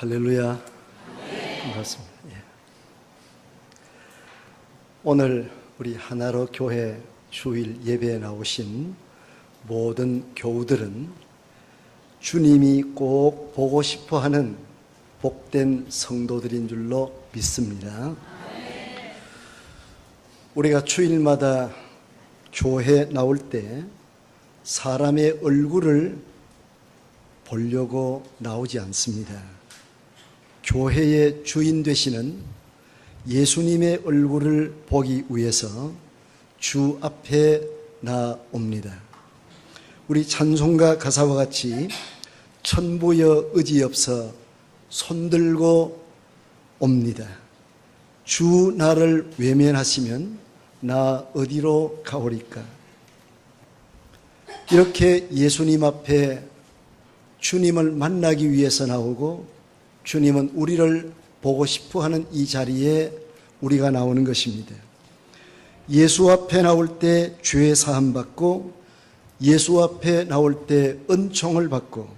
할렐루야. 반갑습니다. 오늘 우리 하나로 교회 주일 예배에 나오신 모든 교우들은 주님이 꼭 보고 싶어하는 복된 성도들인 줄로 믿습니다. 우리가 주일마다 교회에 나올 때 사람의 얼굴을 보려고 나오지 않습니다. 교회의 주인 되시는 예수님의 얼굴을 보기 위해서 주 앞에 나옵니다. 우리 찬송가 가사와 같이 천부여 의지없어 손들고 옵니다. 주 나를 외면하시면 나 어디로 가오리까? 이렇게 예수님 앞에 주님을 만나기 위해서 나오고 주님은 우리를 보고 싶어하는 이 자리에 우리가 나오는 것입니다. 예수 앞에 나올 때 죄 사함 받고, 예수 앞에 나올 때 은총을 받고,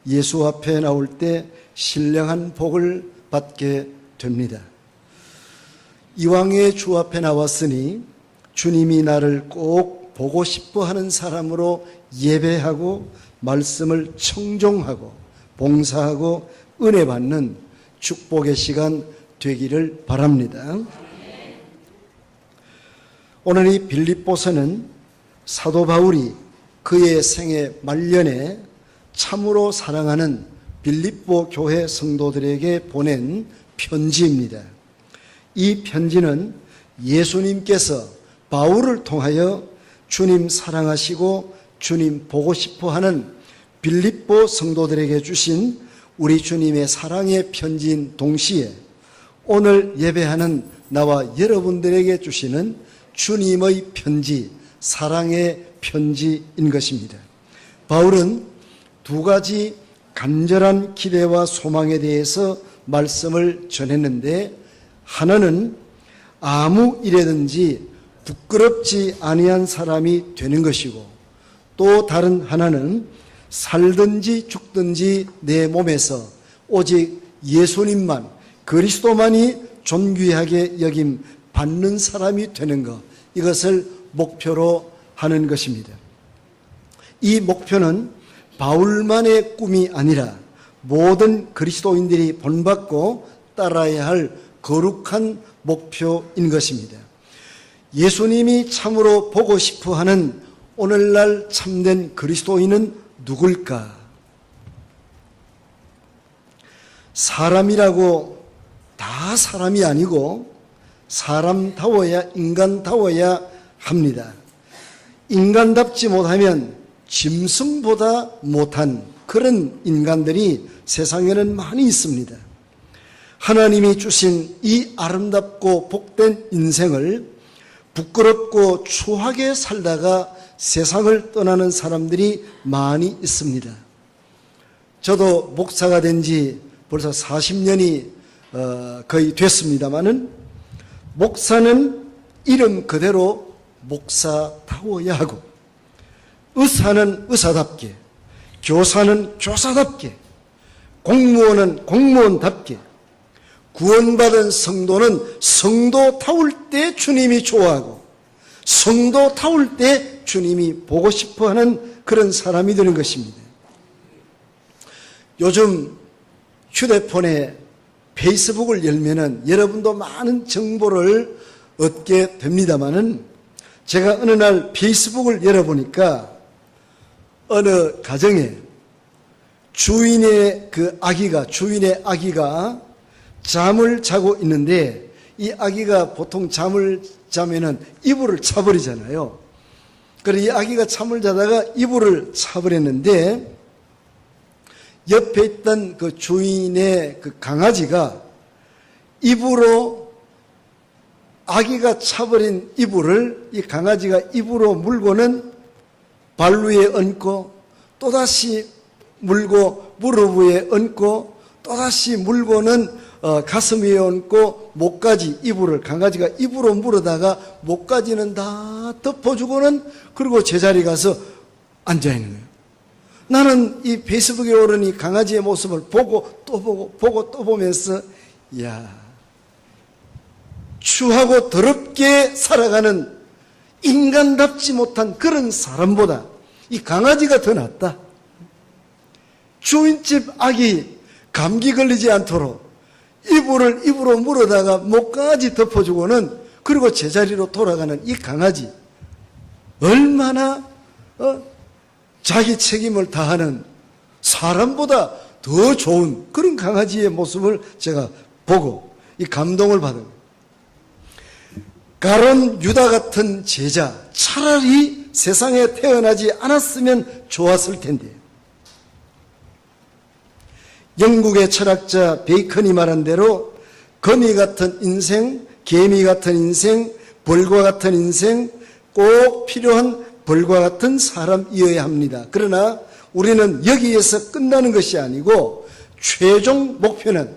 예수 앞에 나올 때 신령한 복을 받게 됩니다. 이왕의 주 앞에 나왔으니 주님이 나를 꼭 보고 싶어하는 사람으로 예배하고 말씀을 청종하고 봉사하고 은혜 받는 축복의 시간 되기를 바랍니다. 오늘 이 빌립보서는 사도 바울이 그의 생애 말년에 참으로 사랑하는 빌립보 교회 성도들에게 보낸 편지입니다. 이 편지는 예수님께서 바울을 통하여 주님 사랑하시고 주님 보고 싶어하는 빌립보 성도들에게 주신 우리 주님의 사랑의 편지인 동시에 오늘 예배하는 나와 여러분들에게 주시는 주님의 편지, 사랑의 편지인 것입니다. 바울은 두 가지 간절한 기대와 소망에 대해서 말씀을 전했는데, 하나는 아무 일에든지 부끄럽지 아니한 사람이 되는 것이고, 또 다른 하나는 살든지 죽든지 내 몸에서 오직 예수님만, 그리스도만이 존귀하게 여김 받는 사람이 되는 것, 이것을 목표로 하는 것입니다. 이 목표는 바울만의 꿈이 아니라 모든 그리스도인들이 본받고 따라야 할 거룩한 목표인 것입니다. 예수님이 참으로 보고 싶어하는 오늘날 참된 그리스도인은 누굴까? 사람이라고 다 사람이 아니고 사람다워야, 인간다워야 합니다. 인간답지 못하면 짐승보다 못한 그런 인간들이 세상에는 많이 있습니다. 하나님이 주신 이 아름답고 복된 인생을 부끄럽고 추하게 살다가 세상을 떠나는 사람들이 많이 있습니다. 저도 목사가 된 지 벌써 40년이 거의 됐습니다마는, 목사는 이름 그대로 목사다워야 하고, 의사는 의사답게, 교사는 교사답게, 공무원은 공무원답게, 구원받은 성도는 성도다울 때 주님이 좋아하고, 성도다울 때 주님이 보고 싶어하는 그런 사람이 되는 것입니다. 요즘 휴대폰에 페이스북을 열면은 여러분도 많은 정보를 얻게 됩니다마는, 제가 어느 날 페이스북을 열어보니까 어느 가정에 주인의 아기가 잠을 자고 있는데, 이 아기가 보통 잠을 자면은 이불을 차버리잖아요. 그래서 이 아기가 잠을 자다가 이불을 차버렸는데, 옆에 있던 그 주인의 그 강아지가 아기가 차버린 이불을 이 강아지가 입으로 물고는 발 위에 얹고, 또다시 물고 무릎 위에 얹고, 또다시 물고는 가슴 위에 얹고, 목까지 강아지가 입으로 물어다가 목까지는 다 덮어주고는, 그리고 제자리 가서 앉아있는 거예요. 나는 이 페이스북에 오른 이 강아지의 모습을 보고 또 보고 또 보면서, 이야, 추하고 더럽게 살아가는 인간답지 못한 그런 사람보다 이 강아지가 더 낫다. 주인집 아기 감기 걸리지 않도록 이불을 입으로 물어다가 목까지 덮어주고는, 그리고 제자리로 돌아가는 이 강아지, 얼마나 자기 책임을 다하는 사람보다 더 좋은 그런 강아지의 모습을 제가 보고 이 감동을 받은 거예요. 가론 유다 같은 제자, 차라리 세상에 태어나지 않았으면 좋았을 텐데. 영국의 철학자 베이컨이 말한 대로 거미 같은 인생, 개미 같은 인생, 벌과 같은 인생, 꼭 필요한 벌과 같은 사람이어야 합니다. 그러나 우리는 여기에서 끝나는 것이 아니고 최종 목표는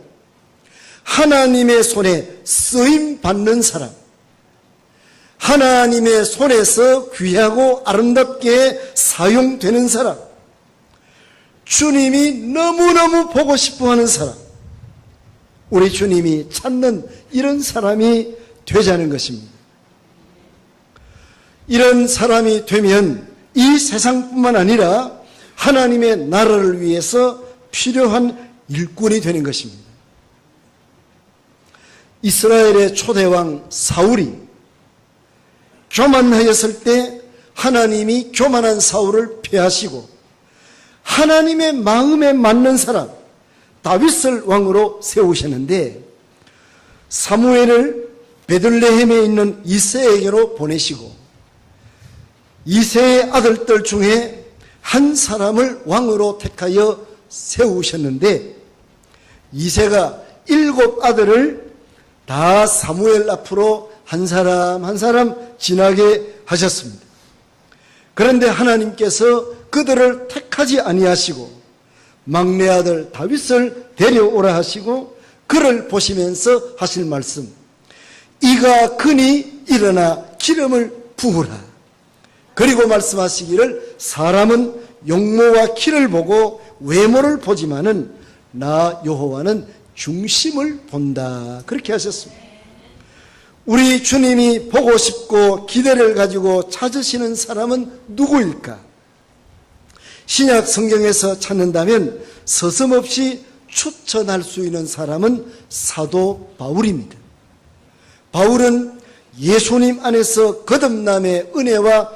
하나님의 손에 쓰임 받는 사람, 하나님의 손에서 귀하고 아름답게 사용되는 사람, 주님이 너무너무 보고 싶어하는 사람, 우리 주님이 찾는 이런 사람이 되자는 것입니다. 이런 사람이 되면 이 세상뿐만 아니라 하나님의 나라를 위해서 필요한 일꾼이 되는 것입니다. 이스라엘의 초대왕 사울이 교만하였을 때 하나님이 교만한 사울을 폐하시고 하나님의 마음에 맞는 사람 다윗을 왕으로 세우셨는데, 사무엘을 베들레헴에 있는 이새에게로 보내시고 이새의 아들들 중에 한 사람을 왕으로 택하여 세우셨는데, 이새가 7 아들을 다 사무엘 앞으로 한 사람 한 사람 지나게 하셨습니다. 그런데 하나님께서 그들을 택하지 아니하시고 막내 아들 다윗을 데려오라 하시고, 그를 보시면서 하실 말씀, 이가 크니 일어나 기름을 부으라. 그리고 말씀하시기를, 사람은 용모와 키를 보고 외모를 보지만은 나 여호와는 중심을 본다. 그렇게 하셨습니다. 우리 주님이 보고 싶고 기대를 가지고 찾으시는 사람은 누구일까? 신약 성경에서 찾는다면 서슴없이 추천할 수 있는 사람은 사도 바울입니다. 바울은 예수님 안에서 거듭남의 은혜와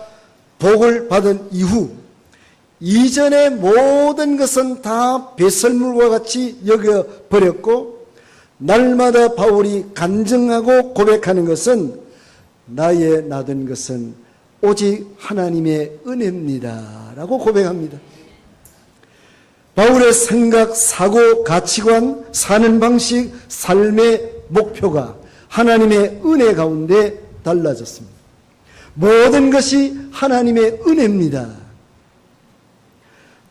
복을 받은 이후 이전의 모든 것은 다 배설물과 같이 여겨버렸고, 날마다 바울이 간증하고 고백하는 것은 나의 나된 것은 오직 하나님의 은혜입니다 라고 고백합니다. 바울의 생각, 사고, 가치관, 사는 방식, 삶의 목표가 하나님의 은혜 가운데 달라졌습니다. 모든 것이 하나님의 은혜입니다.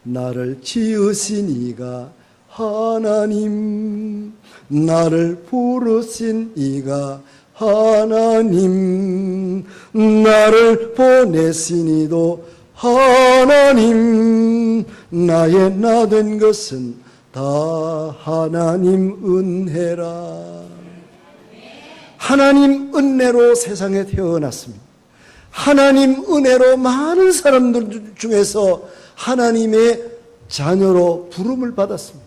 나를 지으신 이가 하나님, 나를 부르신 이가 하나님, 나를 보내신 이도 하나님, 나의 나된 것은 다 하나님 은혜라. 하나님 은혜로 세상에 태어났습니다. 하나님 은혜로 많은 사람들 중에서 하나님의 자녀로 부름을 받았습니다.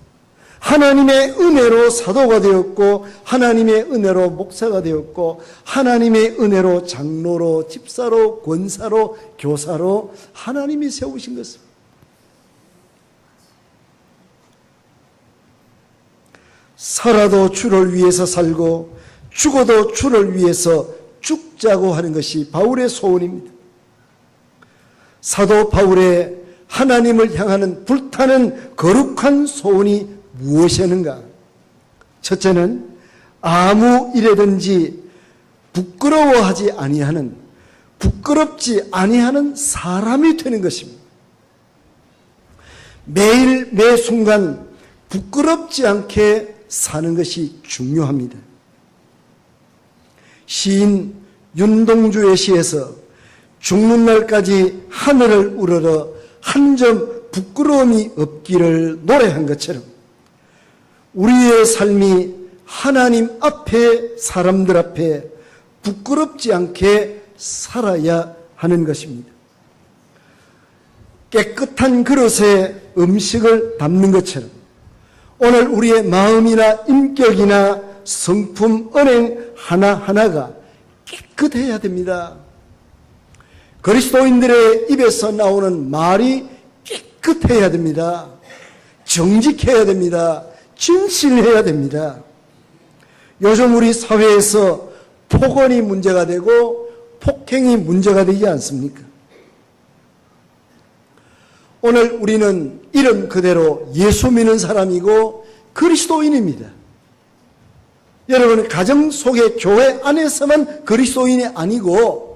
하나님의 은혜로 사도가 되었고, 하나님의 은혜로 목사가 되었고, 하나님의 은혜로 장로로, 집사로, 권사로, 교사로 하나님이 세우신 것입니다. 살아도 주를 위해서 살고 죽어도 주를 위해서 죽자고 하는 것이 바울의 소원입니다. 사도 바울의 하나님을 향하는 불타는 거룩한 소원이 무엇이었는가? 첫째는 아무 일에든지 부끄러워하지 아니하는, 부끄럽지 아니하는 사람이 되는 것입니다. 매일 매 순간 부끄럽지 않게 사는 것이 중요합니다. 시인 윤동주의 시에서 죽는 날까지 하늘을 우러러 한 점 부끄러움이 없기를 노래한 것처럼 우리의 삶이 하나님 앞에, 사람들 앞에 부끄럽지 않게 살아야 하는 것입니다. 깨끗한 그릇에 음식을 담는 것처럼 오늘 우리의 마음이나 인격이나 성품, 언행 하나하나가 깨끗해야 됩니다. 그리스도인들의 입에서 나오는 말이 깨끗해야 됩니다. 정직해야 됩니다. 진실해야 됩니다. 요즘 우리 사회에서 폭언이 문제가 되고 폭행이 문제가 되지 않습니까? 오늘 우리는 이름 그대로 예수 믿는 사람이고 그리스도인입니다. 여러분, 가정 속의 교회 안에서만 그리스도인이 아니고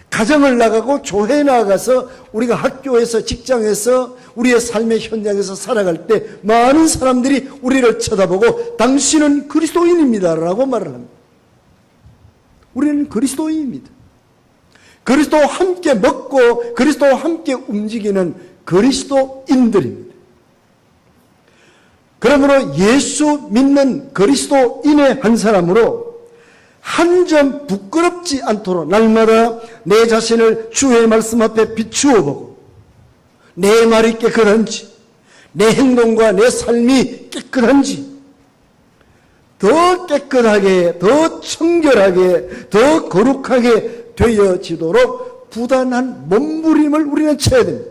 가정을 나가고 교회에 나가서 우리가 학교에서, 직장에서, 우리의 삶의 현장에서 살아갈 때 많은 사람들이 우리를 쳐다보고 당신은 그리스도인입니다 라고 말을 합니다. 우리는 그리스도인입니다. 그리스도와 함께 먹고 그리스도와 함께 움직이는 그리스도인들입니다. 그러므로 예수 믿는 그리스도인의 한 사람으로 한 점 부끄럽지 않도록 날마다 내 자신을 주의 말씀 앞에 비추어 보고 내 말이 깨끗한지, 내 행동과 내 삶이 깨끗한지, 더 깨끗하게, 더 청결하게, 더 거룩하게 되어지도록 부단한 몸부림을 우리는 쳐야 됩니다.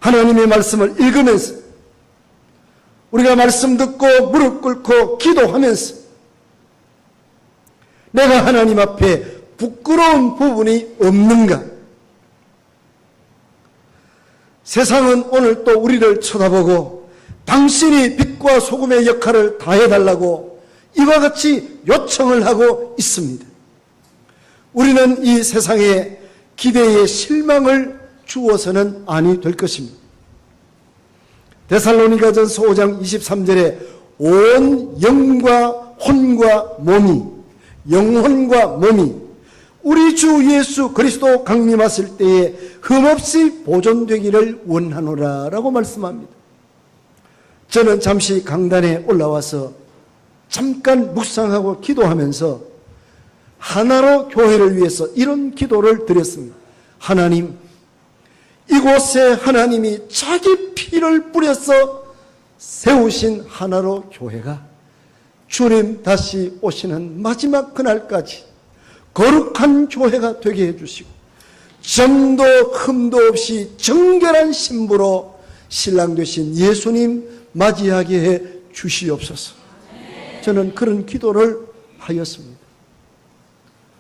하나님의 말씀을 읽으면서 우리가 말씀 듣고 무릎 꿇고 기도하면서 내가 하나님 앞에 부끄러운 부분이 없는가? 세상은 오늘 또 우리를 쳐다보고 당신이 빛과 소금의 역할을 다해달라고 이와 같이 요청을 하고 있습니다. 우리는 이 세상에 기대에 실망을 주어서는 아니 될 것입니다. 데살로니가전서 5장 23절에 온 영과 혼과 몸이, 영혼과 몸이 우리 주 예수 그리스도 강림하실 때에 흠없이 보존되기를 원하노라 라고 말씀합니다. 저는 잠시 강단에 올라와서 잠깐 묵상하고 기도하면서 하나로 교회를 위해서 이런 기도를 드렸습니다. 하나님, 이곳에 하나님이 자기 피를 뿌려서 세우신 하나로 교회가 주님 다시 오시는 마지막 그날까지 거룩한 교회가 되게 해주시고 점도 흠도 없이 정결한 신부로 신랑 되신 예수님 맞이하게 해 주시옵소서. 저는 그런 기도를 하였습니다.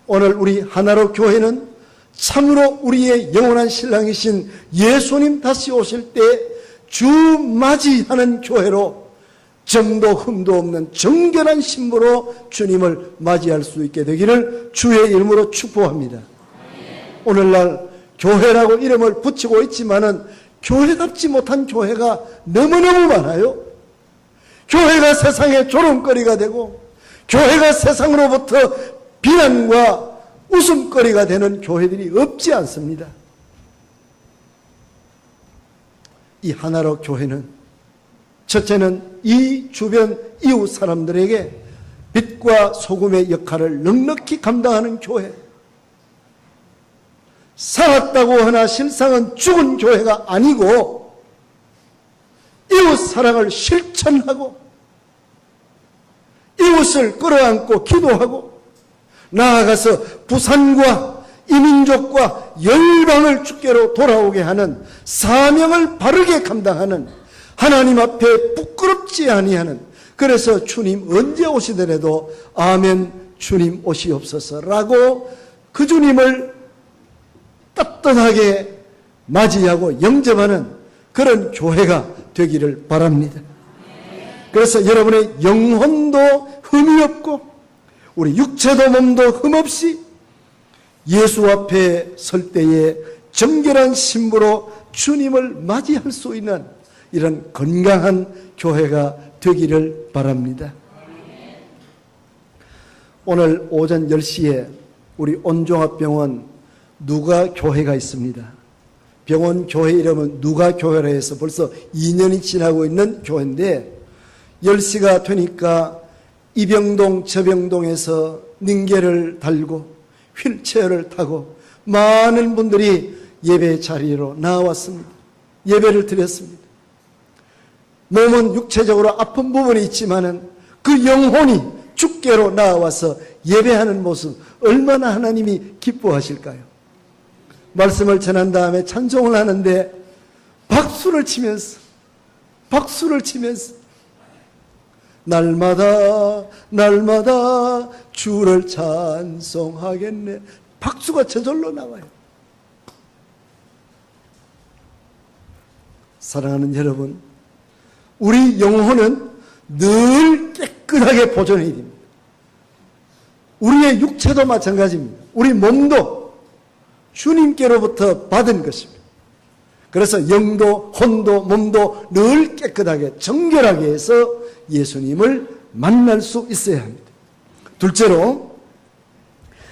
오늘 우리 하나로 교회는 참으로 우리의 영원한 신랑이신 예수님 다시 오실 때 주 맞이하는 교회로 점도 흠도 없는 정결한 신부로 주님을 맞이할 수 있게 되기를 주의 이름으로 축복합니다. 오늘날 교회라고 이름을 붙이고 있지만은 교회답지 못한 교회가 너무너무 많아요. 교회가 세상의 조롱거리가 되고 교회가 세상으로부터 비난과 웃음거리가 되는 교회들이 없지 않습니다. 이 하나로 교회는 첫째는 이 주변 이웃 사람들에게 빛과 소금의 역할을 넉넉히 감당하는 교회. 살았다고 하나 실상은 죽은 교회가 아니고 이웃 사랑을 실천하고 이웃을 끌어안고 기도하고 나아가서 부산과 이민족과 열방을 주께로 돌아오게 하는 사명을 바르게 감당하는 하나님 앞에 부끄럽지 아니하는, 그래서 주님 언제 오시더라도 아멘 주님 오시옵소서라고 그 주님을 따뜻하게 맞이하고 영접하는 그런 교회가 되기를 바랍니다. 그래서 여러분의 영혼도 흠이 없고 우리 육체도 몸도 흠없이 예수 앞에 설 때에 정결한 신부로 주님을 맞이할 수 있는 이런 건강한 교회가 되기를 바랍니다. 오늘 오전 10시에 우리 온종합병원 누가 교회가 있습니다. 병원 교회 이름은 누가 교회라 해서 벌써 2년이 지나고 있는 교회인데 10시가 되니까 이병동 저병동에서 닝게를 달고 휠체어를 타고 많은 분들이 예배 자리로 나왔습니다. 예배를 드렸습니다. 몸은 육체적으로 아픈 부분이 있지만은 그 영혼이 주께로 나와서 예배하는 모습 얼마나 하나님이 기뻐하실까요? 말씀을 전한 다음에 찬송을 하는데 박수를 치면서 날마다 주를 찬송하겠네. 박수가 저절로 나와요. 사랑하는 여러분, 우리 영혼은 늘 깨끗하게 보존해야 됩니다. 우리의 육체도 마찬가지입니다. 우리 몸도 주님께로부터 받은 것입니다. 그래서 영도, 혼도, 몸도 늘 깨끗하게 정결하게 해서 예수님을 만날 수 있어야 합니다. 둘째로,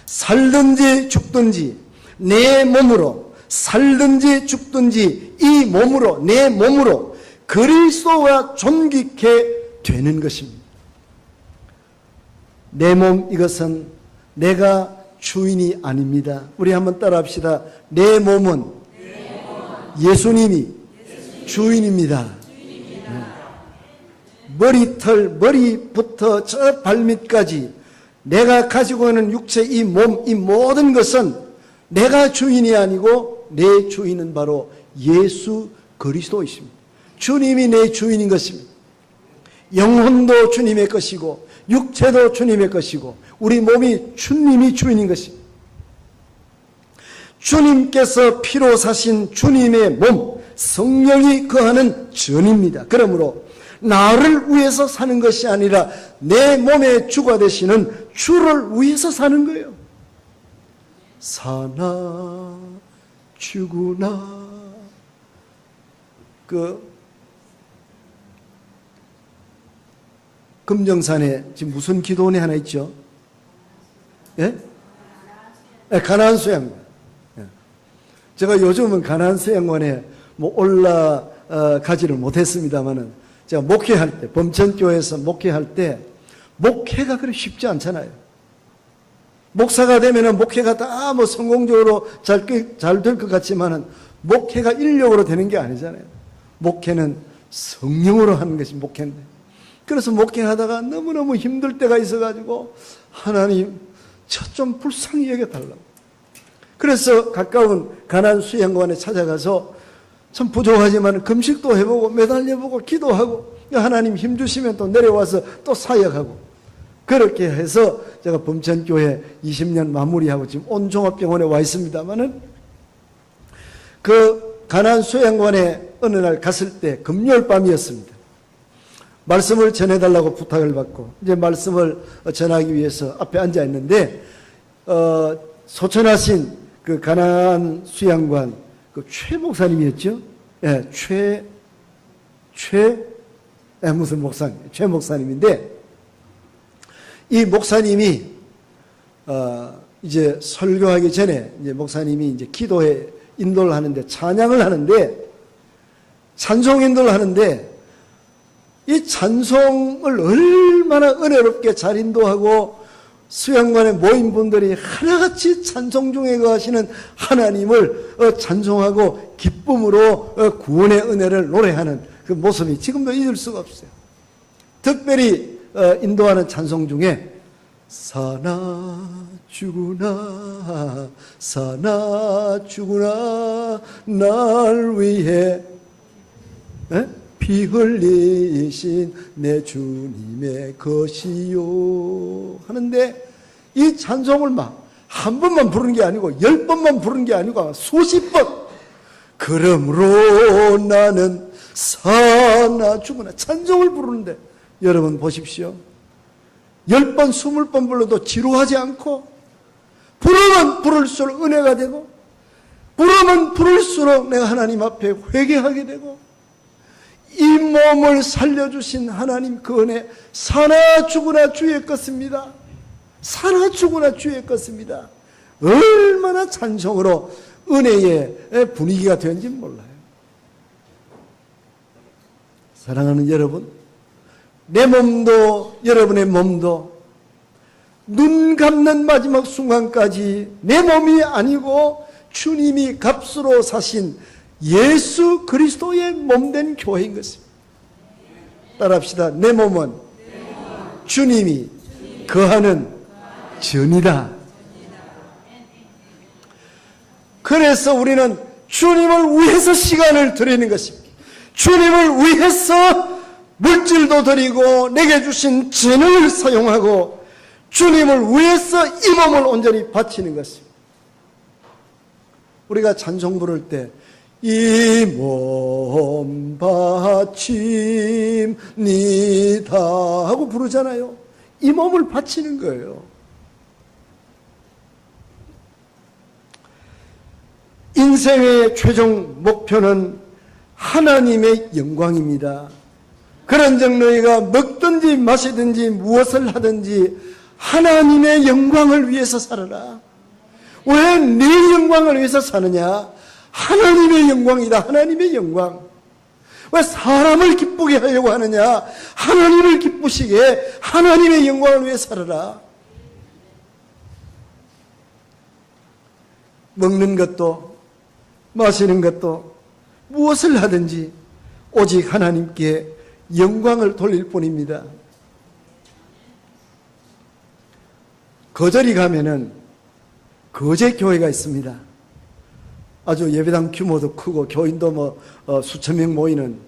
살든지 죽든지 내 몸으로, 살든지 죽든지 이 몸으로, 내 몸으로 그리스도가 존귀케 되는 것입니다. 내 몸, 이것은 내가 주인이 아닙니다. 우리 한번 따라합시다. 내 몸은 예수님이 주인입니다. 머리부터 저 발밑까지 내가 가지고 있는 육체, 이 몸, 이 모든 것은 내가 주인이 아니고 내 주인은 바로 예수 그리스도이십니다. 주님이 내 주인인 것입니다. 영혼도 주님의 것이고 육체도 주님의 것이고 우리 몸이 주님이 주인인 것입니다. 주님께서 피로 사신 주님의 몸, 성령이 거하는 전입니다. 그러므로 나를 위해서 사는 것이 아니라 내 몸의 주가 되시는 주를 위해서 사는 거예요. 사나 죽으나 금정산에 지금 무슨 기도원이 하나 있죠? 예? 가나안 수양관. 제가 요즘은 가나안 수양관에 올라가지를 못했습니다만은 제가 목회할 때, 범천교회에서 목회할 때 목회가 그렇게 쉽지 않잖아요. 목사가 되면은 목회가 다 성공적으로 잘 될 것 같지만은 목회가 인력으로 되는 게 아니잖아요. 목회는 성령으로 하는 것이 목회인데. 그래서 목회하다가 너무너무 힘들 때가 있어가지고 하나님 저 좀 불쌍히 여겨달라고. 그래서 가까운 가나안 수양관에 찾아가서 참 부족하지만 금식도 해보고 매달려보고 기도하고 하나님 힘주시면 또 내려와서 또 사역하고 그렇게 해서 제가 범천교회 20년 마무리하고 지금 온종합병원에 와 있습니다만은 그 가나안 수양관에 어느 날 갔을 때 금요일 밤이었습니다. 말씀을 전해달라고 부탁을 받고 이제 말씀을 전하기 위해서 앞에 앉아 있는데 소천하신 그 가나안 수양관 그 최 목사님이었죠? 예, 무슨 목사님? 최 목사님인데 이 목사님이 이제 설교하기 전에 이제 목사님이 이제 기도에 인도를 하는데 찬양을 하는데 찬송 인도를 하는데 이 찬송을 얼마나 은혜롭게 잘 인도하고 수양관에 모인 분들이 하나같이 찬송 중에 거하시는 하나님을 찬송하고 기쁨으로 구원의 은혜를 노래하는 그 모습이 지금도 잊을 수가 없어요. 특별히 인도하는 찬송 중에 사나 죽으나 날 위해 피 흘리신 내 주님의 것이요 하는데 이 찬송을 막 한 번만 부르는 게 아니고 10번만 부르는 게 아니고 수십 번 그러므로 나는 사나 죽으나 찬송을 부르는데 여러분 보십시오. 10번 20번 불러도 지루하지 않고 부르면 부를수록 은혜가 되고 부르면 부를수록 내가 하나님 앞에 회개하게 되고 이 몸을 살려주신 하나님 그 은혜 사나 죽으나 주의 것입니다. 사나 죽으나 주의 것입니다. 얼마나 찬송으로 은혜의 분위기가 되는지 몰라요. 사랑하는 여러분, 내 몸도 여러분의 몸도 눈 감는 마지막 순간까지 내 몸이 아니고 주님이 값으로 사신 예수 그리스도의 몸된 교회인 것입니다. 따라합시다. 내 몸은 주님이 거하는 전이다. 그래서 우리는 주님을 위해서 시간을 드리는 것입니다. 주님을 위해서 물질도 드리고 내게 주신 재능을 사용하고 주님을 위해서 이 몸을 온전히 바치는 것입니다. 우리가 찬송 부를 때 이 몸 바칩니다 하고 부르잖아요. 이 몸을 바치는 거예요. 인생의 최종 목표는 하나님의 영광입니다. 그런즉 너희가 먹든지 마시든지 무엇을 하든지 하나님의 영광을 위해서 살아라. 왜 네 영광을 위해서 사느냐? 하나님의 영광이다. 하나님의 영광. 왜 사람을 기쁘게 하려고 하느냐? 하나님을 기쁘시게 하나님의 영광을 위해 살아라. 먹는 것도 마시는 것도 무엇을 하든지 오직 하나님께 영광을 돌릴 뿐입니다. 거절이 가면은 거제 교회가 있습니다. 아주 예배당 규모도 크고 교인도 수천 명 모이는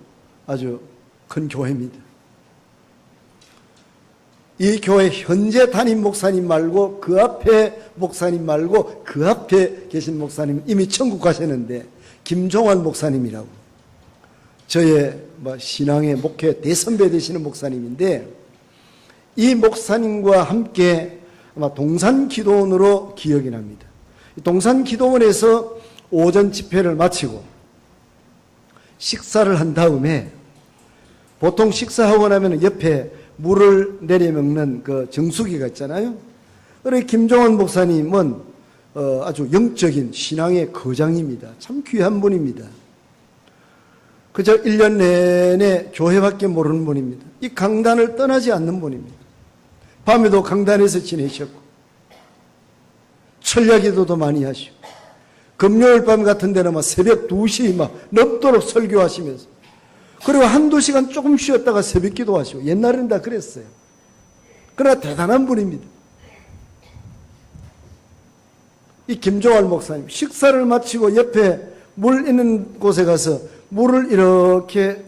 아주 큰 교회입니다. 이 교회 현재 담임 목사님 말고 그 앞에 목사님 말고 그 앞에 계신 목사님 이미 천국 가셨는데 김종환 목사님이라고 저의 신앙의 목회 대선배 되시는 목사님인데 이 목사님과 함께 아마 동산기도원으로 기억이 납니다. 동산기도원에서 오전 집회를 마치고 식사를 한 다음에 보통 식사하고 나면 옆에 물을 내려먹는 그 정수기가 있잖아요. 그래 김종원 목사님은 아주 영적인 신앙의 거장입니다. 참 귀한 분입니다. 그저 1년 내내 교회밖에 모르는 분입니다. 이 강단을 떠나지 않는 분입니다. 밤에도 강단에서 지내셨고 철야기도도 많이 하시고 금요일 밤 같은 데는 새벽 2시 넘도록 설교하시면서 그리고 한두 시간 조금 쉬었다가 새벽 기도하시고 옛날에는 다 그랬어요. 그러나 대단한 분입니다. 이 김종환 목사님 식사를 마치고 옆에 물 있는 곳에 가서 물을 이렇게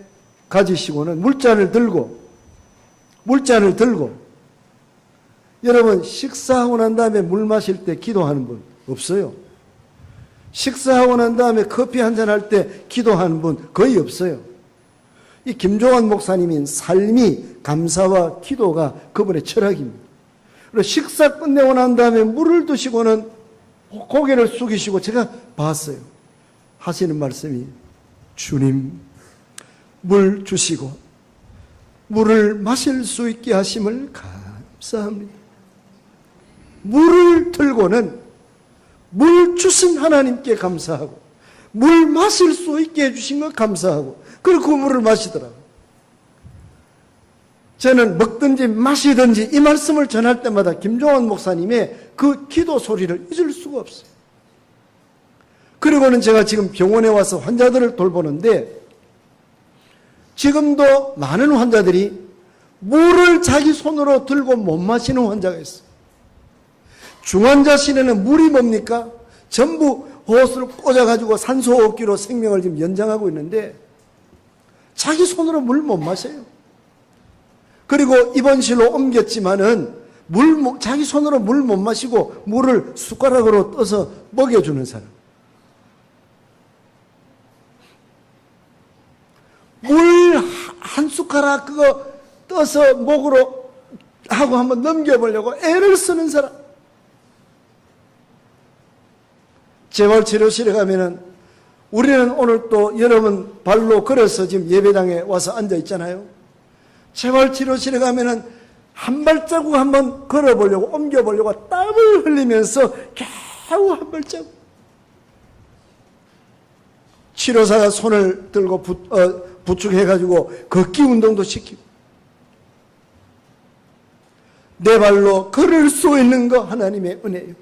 가지시고는 물잔을 들고 여러분 식사하고 난 다음에 물 마실 때 기도하는 분 없어요. 식사하고 난 다음에 커피 한잔 할 때 기도하는 분 거의 없어요. 이 김종환 목사님인 삶이 감사와 기도가 그분의 철학입니다. 그리고 식사 끝내고 난 다음에 물을 드시고는 고개를 숙이시고 제가 봤어요. 하시는 말씀이 주님 물 주시고 물을 마실 수 있게 하심을 감사합니다. 물을 들고는 물 주신 하나님께 감사하고 물 마실 수 있게 해주신 것 감사하고 그리고 그 물을 마시더라고요. 저는 먹든지 마시든지 이 말씀을 전할 때마다 김종환 목사님의 그 기도 소리를 잊을 수가 없어요. 그리고는 제가 지금 병원에 와서 환자들을 돌보는데 지금도 많은 환자들이 물을 자기 손으로 들고 못 마시는 환자가 있어요. 중환자실에는 물이 뭡니까? 전부 호스를 꽂아가지고 산소호흡기로 생명을 지금 연장하고 있는데 자기 손으로 물 못 마셔요. 그리고 입원실로 옮겼지만은 자기 손으로 물 못 마시고 물을 숟가락으로 떠서 먹여주는 사람. 물 한 숟가락 그거 떠서 목으로 하고 한번 넘겨보려고 애를 쓰는 사람. 재활치료실에 가면은 우리는 오늘 또 여러분 발로 걸어서 지금 예배당에 와서 앉아 있잖아요. 재활치료실에 가면은 한 발자국 한번 걸어보려고 옮겨보려고 땀을 흘리면서 좌우 한 발자국. 치료사가 손을 들고 부축해가지고 걷기 운동도 시키고, 내 발로 걸을 수 있는 거 하나님의 은혜예요.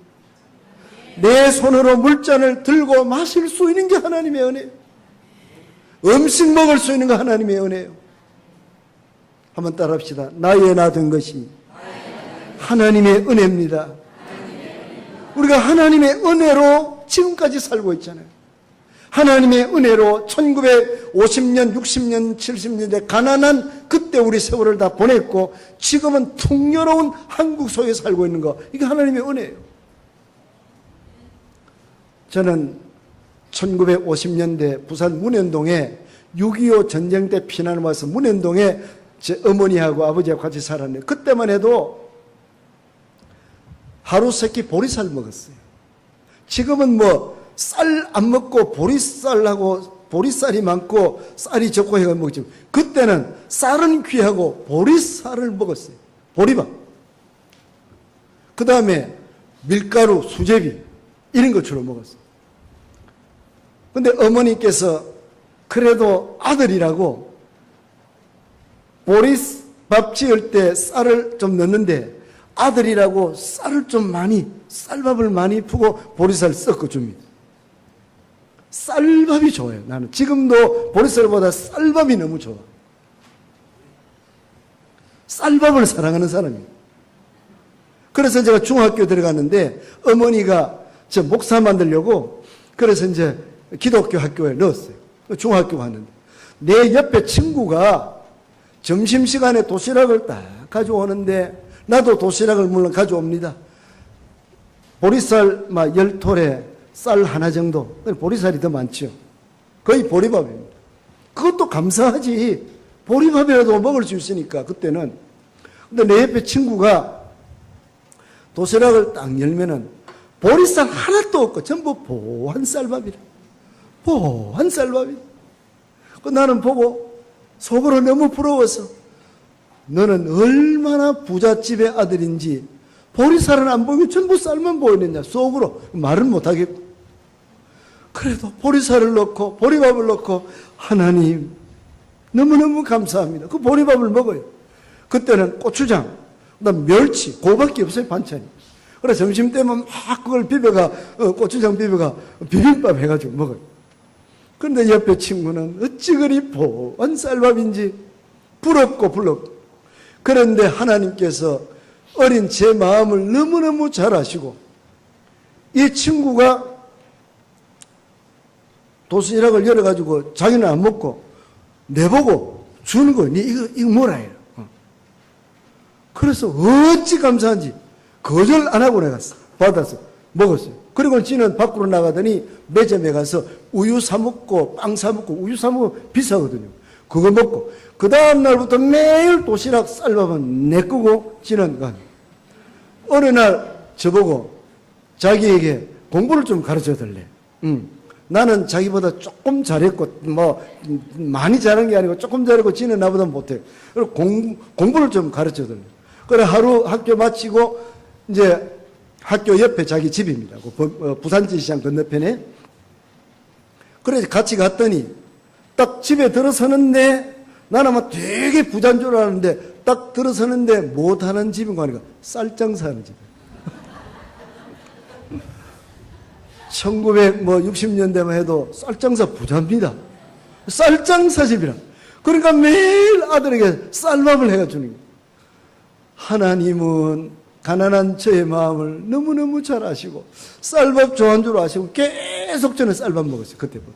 내 손으로 물잔을 들고 마실 수 있는 게 하나님의 은혜예요. 음식 먹을 수 있는 거 하나님의 은혜예요. 한번 따라합시다. 나의 나 된 것이 하나님의 은혜입니다. 우리가 하나님의 은혜로 지금까지 살고 있잖아요. 하나님의 은혜로 1950년, 60년, 70년대 가난한 그때 우리 세월을 다 보냈고, 지금은 풍요로운 한국 속에 살고 있는 거, 이게 하나님의 은혜예요. 저는 1950년대 부산 문현동에 6.25 전쟁 때 피난을 와서 문현동에 제 어머니하고 아버지하고 같이 살았는데, 그때만 해도 하루 세끼 보리쌀 먹었어요. 지금은 뭐 쌀 안 먹고 보리쌀하고, 보리쌀이 많고 쌀이 적고 해가 먹지. 그때는 쌀은 귀하고 보리쌀을 먹었어요. 보리밥. 그 다음에 밀가루, 수제비 이런 거 주로 먹었어요. 근데 어머니께서 그래도 아들이라고 보리밥 지을 때 쌀을 좀 넣는데, 아들이라고 쌀을 좀 많이, 쌀밥을 많이 푸고 보리쌀 섞어 줍니다. 쌀밥이 좋아요. 나는 지금도 보리쌀보다 쌀밥이 너무 좋아. 쌀밥을 사랑하는 사람이에요. 그래서 제가 중학교 들어갔는데 어머니가 저 목사 만들려고, 그래서 이제 기독교 학교에 넣었어요. 중학교 갔는데 내 옆에 친구가 점심시간에 도시락을 딱 가져오는데, 나도 도시락을 물론 가져옵니다. 보리쌀 막 10톨에 쌀 하나 정도. 보리쌀이 더 많죠. 거의 보리밥입니다. 그것도 감사하지. 보리밥이라도 먹을 수 있으니까 그때는. 근데 내 옆에 친구가 도시락을 딱 열면은 보리쌀 하나도 없고 전부 보한 쌀밥이라. 보한 쌀밥이라. 그 나는 보고 속으로 너무 부러워서, 너는 얼마나 부잣집의 아들인지 보리쌀은 안 보이고 전부 쌀만 보이느냐. 속으로 말은 못하겠고. 그래도 보리쌀을 넣고 보리밥을 넣고, 하나님 너무너무 감사합니다. 그 보리밥을 먹어요. 그때는 고추장, 그다음 멸치, 그거밖에 없어요, 반찬이. 그래서 점심 때면 막 그걸 비벼가, 고추장 비벼가 비빔밥 해가지고 먹어요. 그런데 옆에 친구는 어찌 그리 보한 쌀밥인지 부럽고 부럽고. 그런데 하나님께서 어린 제 마음을 너무너무 잘 아시고, 이 친구가 도시락을 열어가지고 자기는 안 먹고 내보고 주는 거예요. 이거 뭐라 해요. 그래서 어찌 감사한지 거절 안 하고 내가 받아서 먹었어요. 그리고 지는 밖으로 나가더니 매점에 가서 우유 사 먹고 빵 사 먹고, 우유 사 먹으면 비싸거든요. 그거 먹고, 그 다음 날부터 매일 도시락 쌀밥은 내 거고 지는 가. 어느 날 저보고 자기에게 공부를 좀 가르쳐 달래. 나는 자기보다 조금 잘했고, 뭐 많이 잘한 게 아니고 조금 잘했고, 지는 나보다 못해. 그리고 공부를 좀 가르쳐 달래. 그래 하루 학교 마치고 이제 학교 옆에 자기 집입니다. 부산지시장 건너편에. 그래서 같이 갔더니 딱 집에 들어서는데, 나는 막 되게 부자인 줄 알았는데 딱 들어서는데 못하는 집인 거 아니까 쌀장사하는 집. 1960년대만 해도 쌀장사 부자입니다. 쌀장사 집이라. 그러니까 매일 아들에게 쌀밥을 해가 주는 거예요. 하나님은 가난한 저의 마음을 너무너무 잘 아시고 쌀밥 좋아하는 줄 아시고 계속 저는 쌀밥 먹었어요. 그때부터.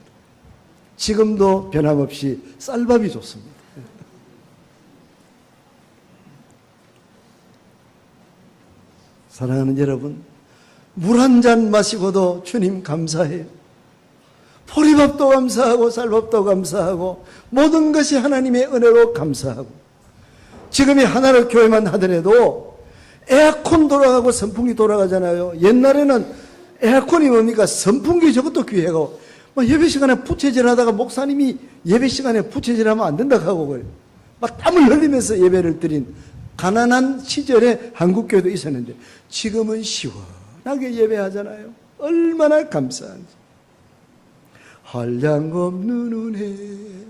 지금도 변함없이 쌀밥이 좋습니다. 사랑하는 여러분, 물 한 잔 마시고도 주님 감사해요. 보리밥도 감사하고 쌀밥도 감사하고 모든 것이 하나님의 은혜로 감사하고, 지금이 하나로 교회만 하더라도 에어컨 돌아가고 선풍기 돌아가잖아요. 옛날에는 에어컨이 뭡니까? 선풍기 저것도 귀하고, 막 예배 시간에 부채질 하다가 목사님이 예배 시간에 부채질 하면 안 된다고 하고 그래요. 막 땀을 흘리면서 예배를 드린 가난한 시절에 한국교회도 있었는데, 지금은 시원하게 예배하잖아요. 얼마나 감사한지. 한량없는 은혜,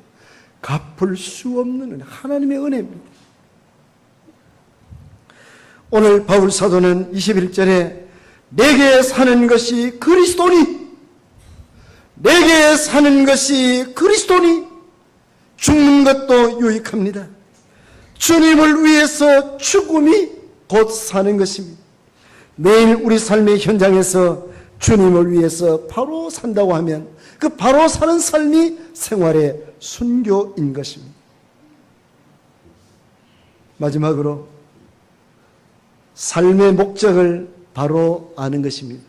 갚을 수 없는 은혜, 하나님의 은혜입니다. 오늘 바울 사도는 21절에 내게 사는 것이 그리스도니, 내게 사는 것이 그리스도니, 죽는 것도 유익합니다. 주님을 위해서 죽음이 곧 사는 것입니다. 매일 우리 삶의 현장에서 주님을 위해서 바로 산다고 하면 그 바로 사는 삶이 생활의 순교인 것입니다. 마지막으로 삶의 목적을 바로 아는 것입니다.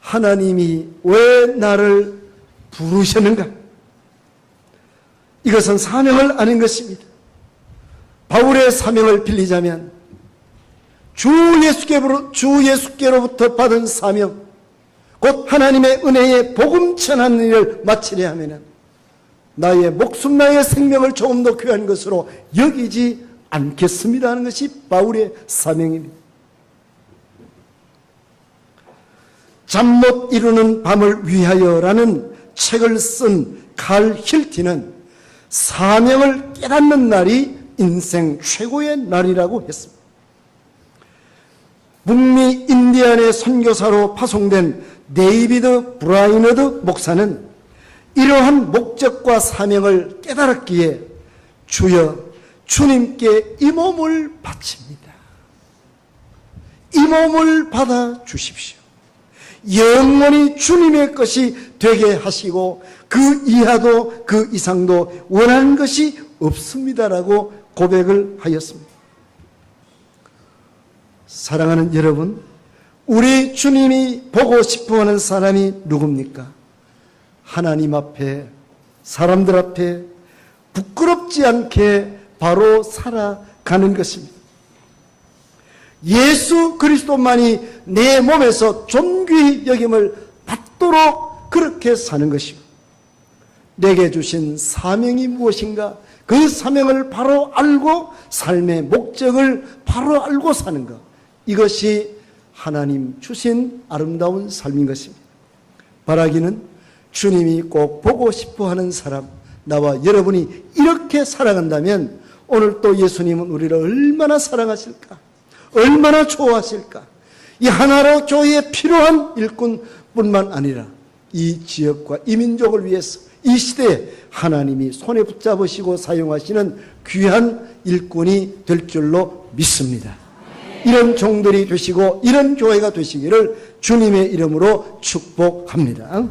하나님이 왜 나를 부르셨는가? 이것은 사명을 아는 것입니다. 바울의 사명을 빌리자면 주 예수께로부터 받은 사명, 곧 하나님의 은혜의 복음 전하는 일을 마치려 하면 나의 목숨, 나의 생명을 조금 더 귀한 것으로 여기지 않겠습니다 하는 것이 바울의 사명입니다. 잠 못 이루는 밤을 위하여라는 책을 쓴 칼 힐티는 사명을 깨닫는 날이 인생 최고의 날이라고 했습니다. 북미 인디안의 선교사로 파송된 데이비드 브라이너드 목사는 이러한 목적과 사명을 깨달았기에 주여 주님께 이 몸을 바칩니다. 이 몸을 받아 주십시오. 영원히 주님의 것이 되게 하시고 그 이하도 그 이상도 원하는 것이 없습니다라고 고백을 하였습니다. 사랑하는 여러분, 우리 주님이 보고 싶어하는 사람이 누굽니까? 하나님 앞에, 사람들 앞에 부끄럽지 않게 바로 살아가는 것입니다. 예수 그리스도만이 내 몸에서 존귀히 여김을 받도록 그렇게 사는 것이고, 내게 주신 사명이 무엇인가? 그 사명을 바로 알고 삶의 목적을 바로 알고 사는 것, 이것이 하나님 주신 아름다운 삶인 것입니다. 바라기는 주님이 꼭 보고 싶어하는 사람, 나와 여러분이 이렇게 살아간다면 오늘 또 예수님은 우리를 얼마나 사랑하실까, 얼마나 좋아하실까. 이 하나로 교회에 필요한 일꾼뿐만 아니라 이 지역과 이 민족을 위해서 이 시대에 하나님이 손에 붙잡으시고 사용하시는 귀한 일꾼이 될 줄로 믿습니다. 이런 종들이 되시고 이런 교회가 되시기를 주님의 이름으로 축복합니다.